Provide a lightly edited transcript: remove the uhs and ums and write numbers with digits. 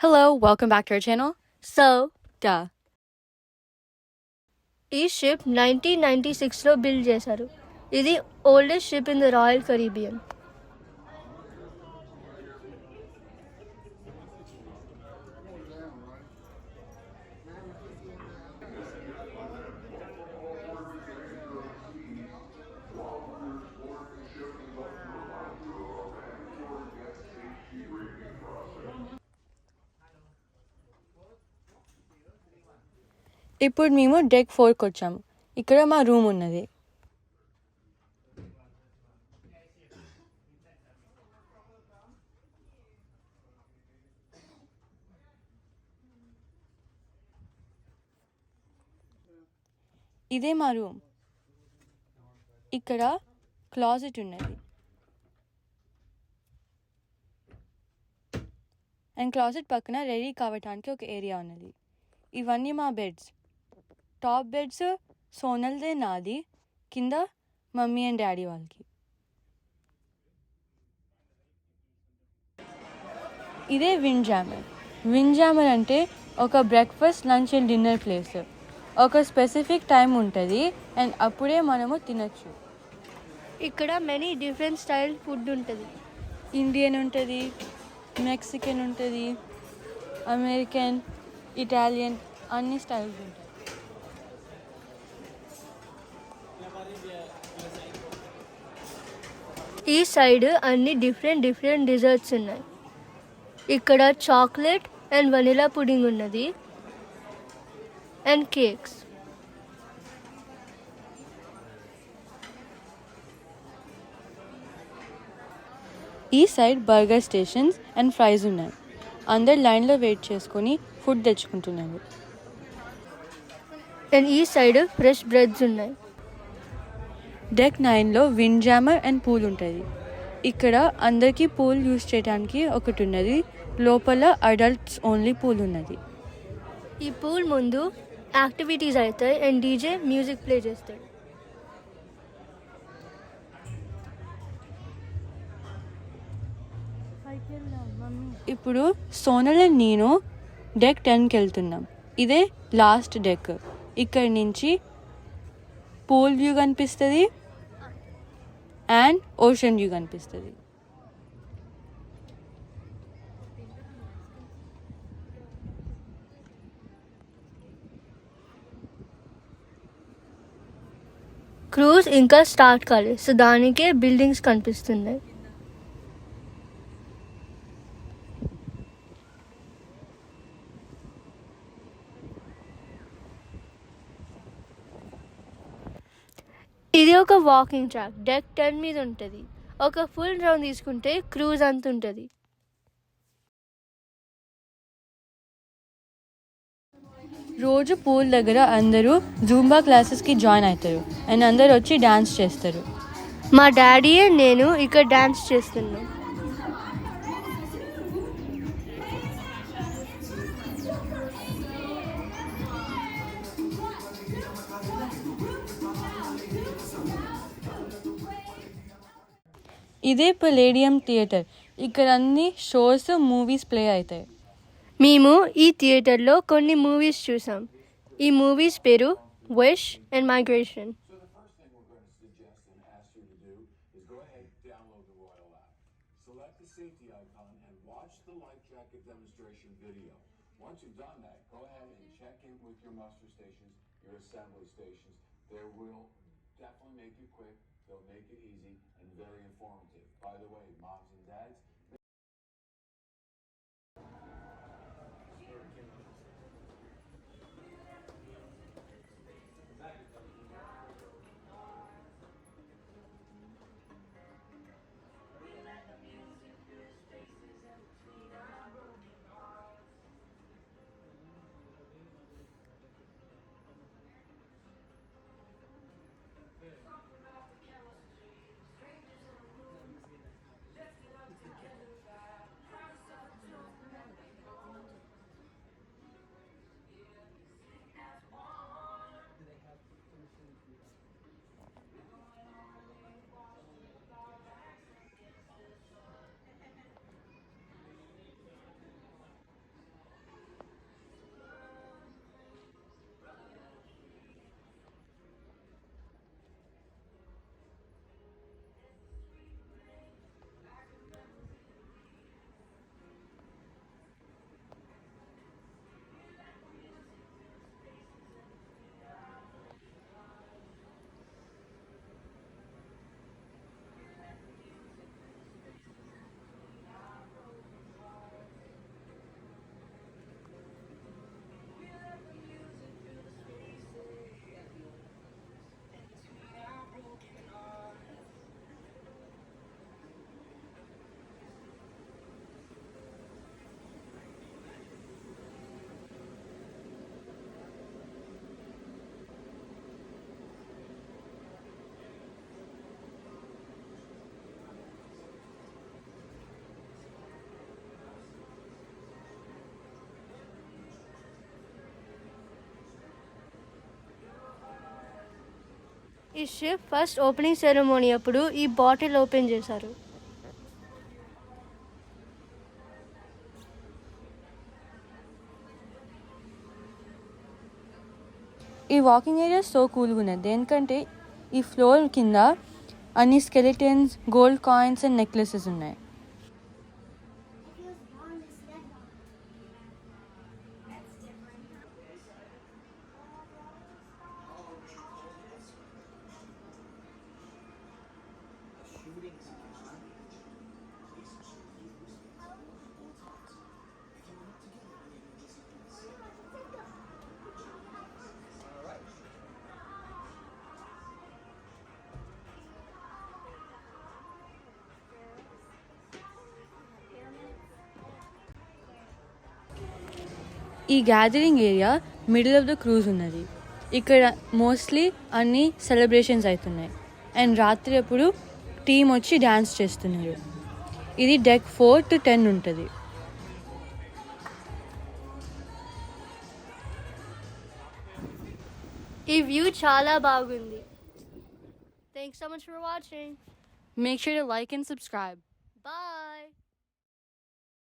Hello, welcome back to our channel. So, Duh. ఈ ship 1996లో build చేశారు. ఇది oldest ship in the royal Caribbean. ఇప్పుడు మేము deck 4కి వచ్చాము. ఇక్కడ మా రూమ్ ఉన్నది. ఇదే మా రూమ్. ఇక్కడ క్లాజెట్ ఉన్నది. అండ్ క్లాజెట్ పక్కన రెడీ కావటానికి ఒక ఏరియా ఉన్నది. ఇవన్నీ మా బెడ్స్. టాప్ బెడ్స్ సోనల్దే, నాది. కింద మమ్మీ అండ్ డాడీ వాళ్ళకి. ఇదే విండ్ జామర్. విండ్ జామర్ అంటే ఒక breakfast, lunch and dinner place. ఒక స్పెసిఫిక్ టైం ఉంటుంది అండ్ అప్పుడే మనము తినచ్చు. ఇక్కడ మెనీ డిఫరెంట్ స్టైల్ ఫుడ్ ఉంటుంది. ఇండియన్ ఉంటుంది, మెక్సికన్ ఉంటుంది, అమెరికన్, ఇటాలియన్, అన్ని స్టైల్స్ ఉంటాయి. ఈ సైడ్ అన్ని డిఫరెంట్ డిజర్ట్స్ ఉన్నాయి. ఇక్కడ చాక్లెట్ అండ్ వనిలా పుడింగ్ ఉన్నది అండ్ కేక్స్. ఈ side burger stations and fries ఉన్నాయి. అందరు లైన్లో వెయిట్ చేసుకొని ఫుడ్ తెచ్చుకుంటున్నారు. అండ్ ఈ సైడ్ ఫ్రెష్ బ్రెడ్స్ ఉన్నాయి. డెక్ 9లో విండ్ జామర్ అండ్ పూల్ ఉంటుంది. ఇక్కడ అందరికీ పూల్ యూజ్ చేయడానికి ఒకటి ఉన్నది. లోపల అడల్ట్స్ ఓన్లీ పూల్ ఉన్నది. ఈ పూల్ ముందు యాక్టివిటీస్ అవుతాయి అండ్ డీజే మ్యూజిక్ ప్లే చేస్తాడు. ఇప్పుడు సోనల్ అండ్ నేను డెక్ 10కి వెళ్తున్నాం. ఇదే లాస్ట్ డెక్. ఇక్కడి నుంచి పూల్ వ్యూ కనిపిస్తుంది అండ్ ఓషన్ వ్యూ కనిపిస్తుంది. క్రూజ్ ఇంకా స్టార్ట్ కాలేదు, సో దానికే బిల్డింగ్స్ కనిపిస్తున్నాయి. ఇది ఒక వాకింగ్ ట్రాక్. డెక్ 10 మీద ఉంటుంది. ఒక ఫుల్ రౌండ్ తీసుకుంటే క్రూజ్ అంత ఉంటుంది. రోజు పూల్ దగ్గర అందరూ జూంబా క్లాసెస్కి జాయిన్ అవుతారు అండ్ అందరు వచ్చి డ్యాన్స్ చేస్తారు. మా డాడీ నేను ఇక్కడ డ్యాన్స్ చేస్తున్నాం. ఇదే పలేడియం థియేటర్. ఇక్కడ అన్ని షోస్, మూవీస్ ప్లే అవుతాయి. మేము ఈ థియేటర్లో కొన్ని మూవీస్ చూసాం. ఈ మూవీస్ పేరు wish and migration. Select the safety icon and watch the life jacket demonstration video. Once you've done that, go ahead and check in with your muster stations, your assembly stations. They will definitely make it quick, they'll make it easy, and very informative. By the way, moms and dads, ఈ ship first opening ceremony అప్పుడు ఈ bottle open చేశారు. ఈ walking area so కూల్గా ఉన్నది ఎందుకంటే ఈ floor కింద అన్ని skeletons, gold coins and necklaces ఉన్నాయి. ఈ gathering area middle of the cruise ఉన్నది. ఇక్కడ మోస్ట్లీ అన్ని సెలబ్రేషన్స్ అవుతున్నాయి అండ్ రాత్రి అప్పుడు టీం వచ్చి డ్యాన్స్ చేస్తున్నారు. ఇది డెక్ 4 to 10 ఉంటుంది. ఈ వ్యూ చాలా బాగుంది. Thanks so much for watching. Make sure to like and subscribe. Bye.